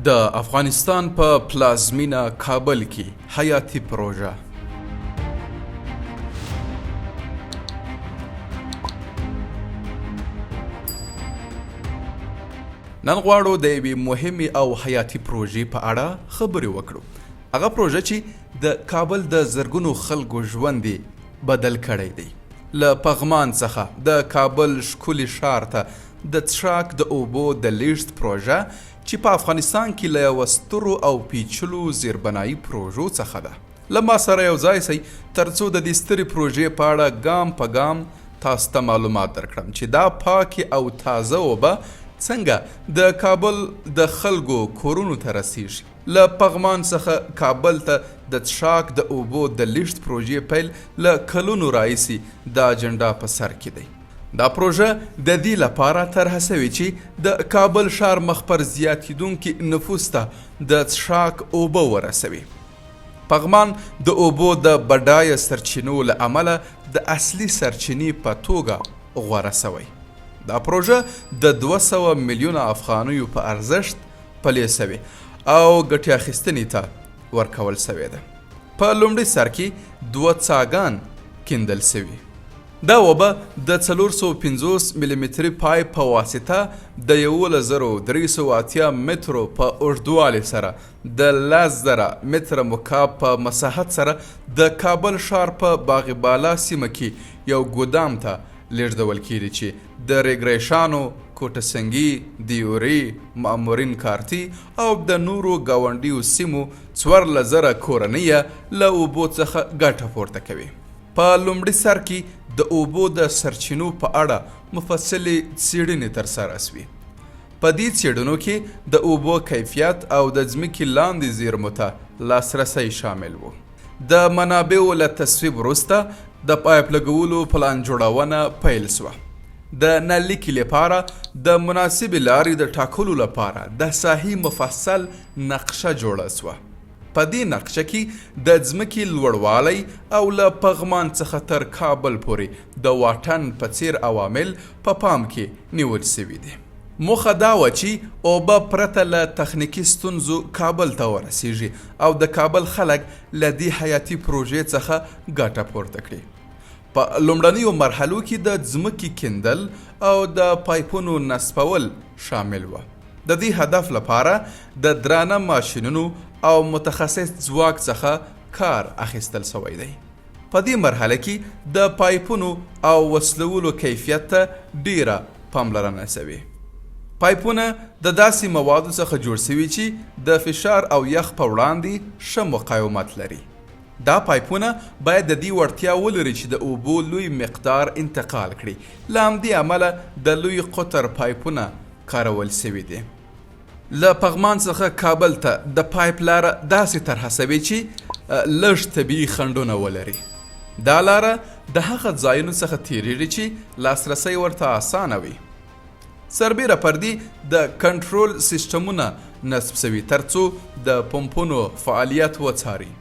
د افغانستان په پلازمینه کابل کې حیاتي پروژه. نن غواړو د یوې مهمې او حیاتي پروژې په اړه خبرې وکړو. هغه پروژه چې د کابل د زرګونو خلکو ژوند بدل کړی دی. له پغمان څخه د کابل ښکلي ښار ته د څښاک د اوبو د لیږد پروژه چې په افغانستان کې له یوه سترو او پیچلو زیربنایي پروژو څخه ده. له ما سره یو ځای سئ ترڅو د دې سترې پروژې په اړه ګام په ګام تاسو ته معلومات درکړم چې دا پاکې او تازه اوبه څنګه د کابل د خلکو کورونو ته رسیږي. له پغمان څخه کابل ته د څښاک د اوبو د لیږد پروژې پیل له کلونو راهیسې د اجنډا په سر کې دی. دا پروژه د دې لپاره طرحه شوې چې د کابل ښار مخ پر زیاتېدونکي نفوس ته د څښاک اوبه ورسوي. پغمان د اوبو د بډایه سرچینو له امله د اصلي سرچینې په توګه غوره شوی. دا پروژه د 200 میلیونه افغانیو په ارزښت پلې شوې او ګټې اخیستنې ته ورکول شوې ده. په لومړي سر کې 2 څاګان کیندل شوي. دا اوبه د 450 مليمتري پایپ په واسطه د 11380 مترو په اوږدوالي سره د 10,000 متره مکعب په مساحت سره د کابل ښار په باغ بالا سیمه کې یو ګودام ته لیږدول کیږي چې د ریګریشانو، کوټه سنګي، دیوري، مامورین کارتي او د نورو ګاونډیو سیمو 14,000 کورنۍ له اوبو څخه ګټه پورته کوي. په لومړي سر کې د اوبو د سرچینو په اړه مفصلې څېړنې ترسره شوې. په دې څېړنو کې د اوبو کیفیت او د ځمکې لاندې زیرمو ته لاسرسی شامل و. د منابعو له تصویب وروسته د پایپ لګولو پلان جوړونه پیل شوه. د نلکې لپاره د مناسبې لارې د ټاکلو لپاره د ساحې مفصل نقشه جوړه شوه. په دې نقشه کې د ځمکې لوړوالی او له پغمان څخه تر کابل پورې د واټن په څیر عوامل په پام کې نیول شوي دي. موخه دا وه چې اوبه پرته له تخنیکي ستونزو کابل ته ورسیږي او د کابل خلک له دې حیاتي پروژې څخه ګټه پورته کړي. په لومړنیو مرحلو کې د ځمکې کیندل او د پایپونو نصبول شامل وه. د دې هدف لپاره د درانه ماشینونو او متخصص ځواک څخه کار اخیستل شوی دی. په دې مرحله کې د پایپونو او وصلولو کیفیت ته ډیره پاملرنه شوې. پایپونه د داسې موادو څخه جوړ شوي چې د فشار او یخ په وړاندې ښه مقاومت لري. دا پایپونه باید د دې وړتیا ولري چې د اوبو لوی مقدار انتقال کړي. له همدې امله د لوی قطر پایپونه کارول شوي دي. له پغمان څخه کابل ته د پایپ لاره داسې طرحه شوې چې لږ طبیعي خنډونه ولري. دا لاره د هغه ځایونو څخه تیریږي چې لاسرسی ورته اسانه وي. سربیره پر دې د کنټرول سیستمونه نصب شوي ترڅو د پمپونو فعالیت وڅاري.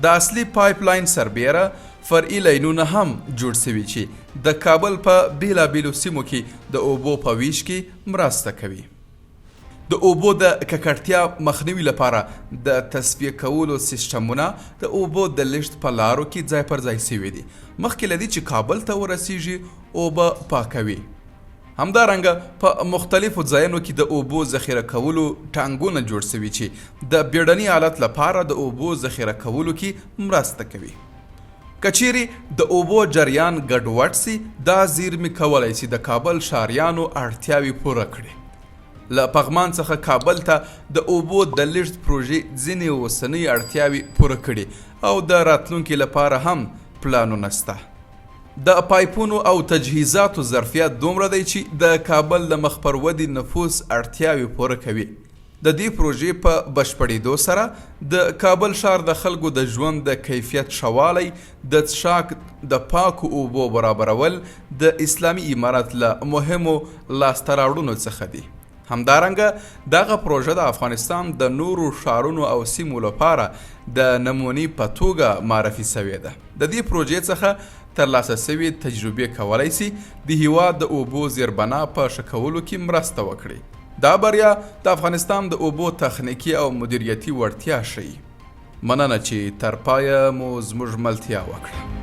د اصلي پایپ لاین سربیره فرعي لاینونه هم جوړ شوي چې د کابل په بیلابیلو سیمو کې د اوبو په ویش کې مرسته کوي. د اوبو د ککړتیا مخنیوي لپاره د تصفیه کولو سیستمونه د اوبو د لیږد په لارو کې ځای پر ځای شوي دي. مخکې له دې چې کابل ته ورسیږي اوبه پاکوي. همدارنګه په مختلفو ځایونو کې د اوبو ذخیره کولو ټانکونه جوړ شوي چې د بیړني حالت لپاره د اوبو ذخیره کولو کې مرسته کوي. که چیرې د اوبو جریان ګډوډ سي، دا زیرمې کولی شي د کابل ښاریانو اړتیاوې پوره کړي. له پغمان څخه کابل ته د اوبو د لیږد پروژې ځینې اوسنۍ اړتیاوې پوره کړي او د راتلونکي لپاره هم پلانونه شته. د پایپونو او تجهیزاتو ظرفیت دومره دی چې د کابل د مخ پر ودې نفوس اړتیاوې پوره کوي. د دې پروژې په بشپړېدو سره د کابل ښار د خلکو د ژوند د کیفیت ښه والی، د څښاک د پاکو اوبو برابرول د اسلامي امارت له مهمو لاسته راوړنو څخه دي. همدارنګه دغه پروژه د افغانستان د نورو ښارونو او سیمو لپاره د نمونې په توګه معرفي شوې ده. د دې پروژې څخه ترلاسه شوي تجربې کولی شي د هیواد د اوبو زیربنا په ښه کولو کې مرسته وکړي. دا بریا د افغانستان د اوبو تخنیکي او مدیریتي وړتیا ښیي. مننه چې تر پایه مو زموږ ملتیا وکړه.